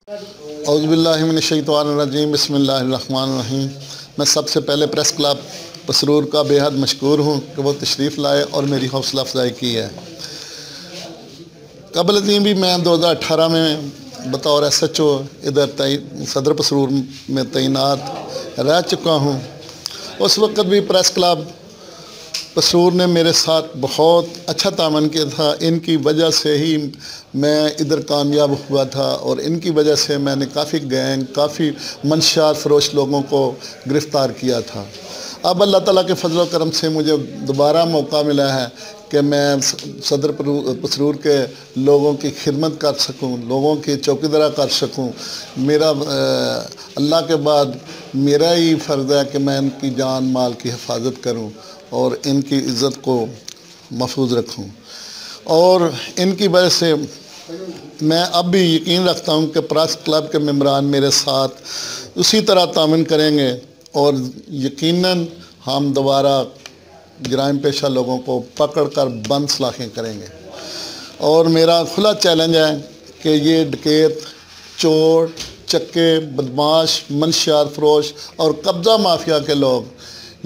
औज़ुबिल्लाहि मिनश्शैतानिर्रजीम बिस्मिल्लाहिर्रहमानिर्रहीम। मैं सबसे पहले प्रेस क्लब पसरूर का बेहद मशकूर हूँ कि वो तशरीफ़ लाए और मेरी हौसला अफजाई की है। कबल अज़ीं भी मैं 2018 में बतौर SHO इधर सदर पसरूर में तैनात रह चुका हूँ। उस वक़्त भी प्रेस क्लब पसरूर ने मेरे साथ बहुत अच्छा तामन किया था। इनकी वजह से ही मैं इधर कामयाब हुआ था और इनकी वजह से मैंने काफ़ी गैंग, काफ़ी मंशियात फ़रोश लोगों को गिरफ़्तार किया था। अब अल्लाह ताला के फजल व करम से मुझे दोबारा मौका मिला है कि मैं सदर पसरूर के लोगों की खिदमत कर सकूं, लोगों की चौकीदारी कर सकूं। मेरा अल्लाह के बाद मेरा ही फ़र्ज़ है कि मैं इनकी जान माल की हिफाजत करूं और इनकी इज़्ज़त को महफूज रखूं। और इनकी वजह से मैं अब भी यकीन रखता हूं कि प्रेस क्लब के मेंबरान मेरे साथ उसी तरह तामीन करेंगे और यकीनन हम दोबारा जराइम पेशा लोगों को पकड़ कर बंद सलाखें करेंगे। और मेरा खुला चैलेंज है कि ये डकैत, चोर, चक्के, बदमाश, मंशियात फ़रोश और कब्ज़ा माफिया के लोग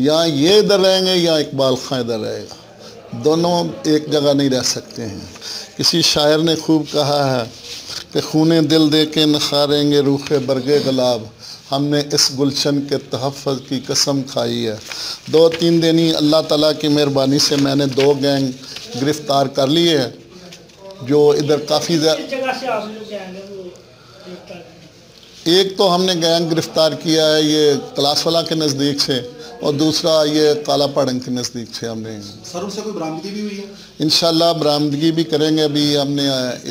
या ये इधर रहेंगे या इकबाल खां इधर रहेगा, दोनों एक जगह नहीं रह सकते हैं। किसी शायर ने खूब कहा है कि खूने दिल दे के नखारेंगे रूखे बरगे गुलाब, हमने इस गुलशन के तहफ़्फ़ुज़ की कसम खाई है। 2-3 दिन ही अल्लाह ताला की मेहरबानी से मैंने 2 गैंग गिरफ़्तार कर लिए हैं जो इधर काफ़ी एक तो हमने गैंग गिरफ़्तार किया है ये क्लासवाला के नज़दीक से और दूसरा ये काला पड़ंग के नज़दीक से हमने। सर उनसे कोई बरामदगी भी हुई है? इंशाल्लाह बरामदगी भी करेंगे। अभी हमने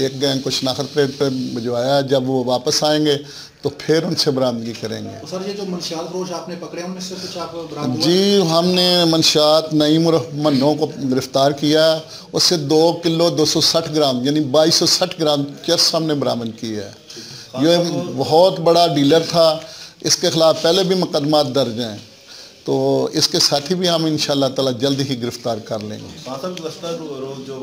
एक गैंग को शनाख्त प्लेट पर भिजवाया, जब वो वापस आएंगे तो फिर उनसे बरामदगी करेंगे। तो सर ये जो मंशियात फ़रोश आपने पकड़े उनमें से कुछ आप बरामद हुआ? जी, हमने मंशियात नईम और मन्नों को गिरफ़्तार किया, उससे 2 किलो 260 ग्राम यानी 2260 ग्राम चरस हमने बरामद की है। ये बहुत बड़ा डीलर था, इसके ख़िलाफ़ पहले भी मुकदमात दर्ज हैं, तो इसके साथी भी हम इंशाअल्लाह ताला जल्द ही गिरफ़्तार कर लेंगे। जो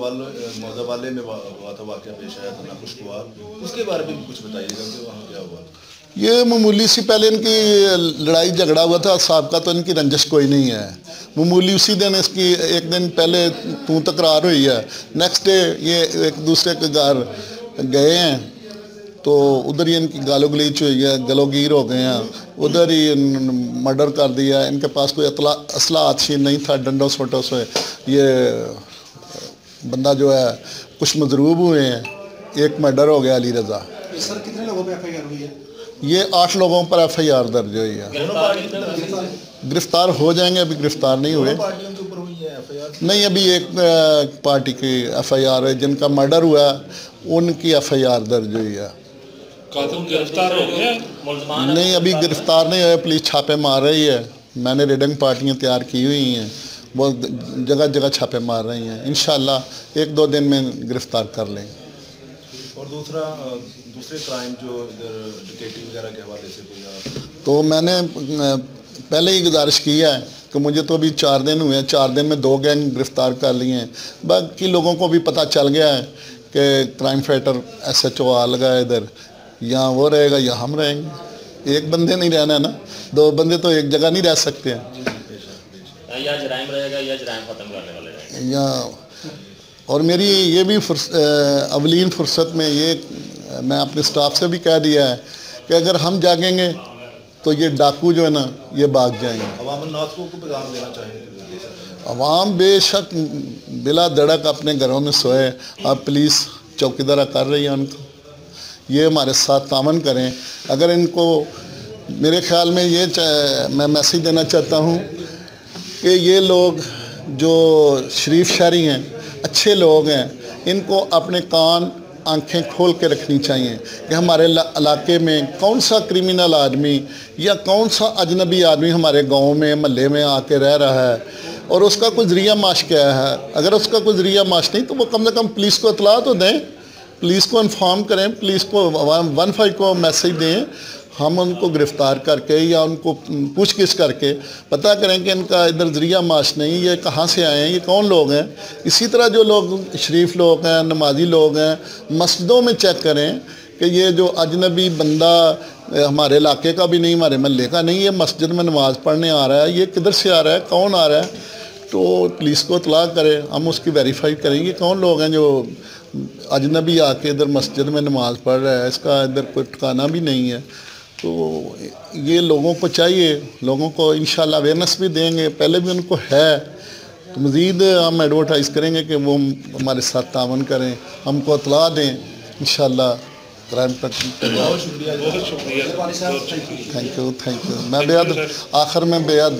मौज़ा वाले में वाक़या पेश आया था नाखुशगवार, उसके बारे में कुछ बताइएगा कि वहाँ क्या हुआ? ये मामूली सी पहले इनकी लड़ाई झगड़ा हुआ था, साबका तो इनकी रंजिश कोई नहीं है। मामूली उसी दिन इसकी एक दिन पहले तू तकरार हुई है, नेक्स्ट डे ये एक दूसरे के घर गए हैं तो उधर ही इनकी गालो गलीच हुई है, गलोगीर हो गए हैं, उधर ही मर्डर कर दिया। इनके पास कोई असला हाथशी नहीं था, डंडों सोटों से ये बंदा जो है कुछ मजरूब हुए हैं, एक मर्डर हो गया अली रज़ा। सर कितने लोगों पे FIR हुई है? ये 8 लोगों पर FIR दर्ज हुई है। गिरफ्तार हो जाएंगे, अभी गिरफ्तार नहीं हुए। नहीं, अभी एक पार्टी की FIR है, जिनका मर्डर हुआ उनकी FIR दर्ज हुई है। गिरफ्तार हो गया? नहीं, अभी गिरफ्तार नहीं हुए, पुलिस छापे मार रही है। मैंने रेडिंग पार्टियाँ तैयार की हुई हैं, वो जगह जगह छापे मार रही हैं। इंशाअल्लाह 1-2 दिन में गिरफ्तार कर लेंगे। और दूसरे क्राइम जो इधर डकैती वगैरह के हवाले से कोई? तो मैंने पहले ही गुजारिश की है कि मुझे तो अभी 4 दिन हुए हैं, 4 दिन में 2 गैंग गिरफ़्तार कर लिए हैं। बाकी लोगों को भी पता चल गया है कि क्राइम फाइटर SHO आ लगा है इधर, यहाँ वो रहेगा या हम रहेंगे। एक बंदे नहीं रहना है ना, 2 बंदे तो एक जगह नहीं रह सकते हैं। या जराइम रहेगा या जराइम ख़त्म करने वाले रहेंगे या और मेरी ये भी अवलीन फुर्सत में ये मैं अपने स्टाफ से भी कह दिया है कि अगर हम जागेंगे तो ये डाकू जो है ना ये भाग जाएंगे। अवाम बेशक बिला धड़क अपने घरों में सोए, अब पुलिस चौकीदारा कर रही है उनको, ये हमारे साथ तामन करें। अगर इनको मेरे ख्याल में ये मैं मैसेज देना चाहता हूँ कि ये लोग जो शरीफ शहरी हैं, अच्छे लोग हैं, इनको अपने कान आंखें खोल के रखनी चाहिए कि हमारे इलाके में कौन सा क्रिमिनल आदमी या कौन सा अजनबी आदमी हमारे गांव में महल्ले में आके रह रहा है और उसका कोई ज़रिया माश क्या है। अगर उसका कोई ज़रिया माश नहीं तो वो कम से कम पुलिस को इतला तो दें, पुलिस को इन्फॉर्म करें, पुलिस को 15 को मैसेज दें। हम उनको गिरफ़्तार करके या उनको पूछगिछ करके पता करें कि इनका इधर ज़रिया माश नहीं, ये कहाँ से आए हैं, ये कौन लोग हैं। इसी तरह जो लोग शरीफ लोग हैं, नमाजी लोग हैं, मस्जिदों में चेक करें کہ یہ جو اجنبی بندہ ہمارے علاقے کا بھی نہیں، ہمارے محلے کا نہیں، یہ مسجد میں نماز پڑھنے آ رہا ہے، یہ کدھر سے آ رہا ہے، کون آ رہا ہے، تو پولیس کو اطلاع کرے، ہم اس کی ویریفائی کریں گے کون لوگ ہیں جو اجنبی آ کے ادھر مسجد میں نماز پڑھ رہا ہے، اس کا ادھر کوئی ٹھکانہ بھی نہیں ہے۔ تو یہ لوگوں کو چاہیے، لوگوں کو انشاءاللہ اویئرنیس بھی دیں گے، پہلے بھی ان کو ہے، تو مزید ہم ایڈورٹائز کریں گے کہ وہ ہمارے ساتھ تعاون کریں، ہم کو اطلاع دیں، انشاءاللہ کرائم بہت شکریہ، والد صاحب، تھینک یو میں بے حد آخر میں بے حد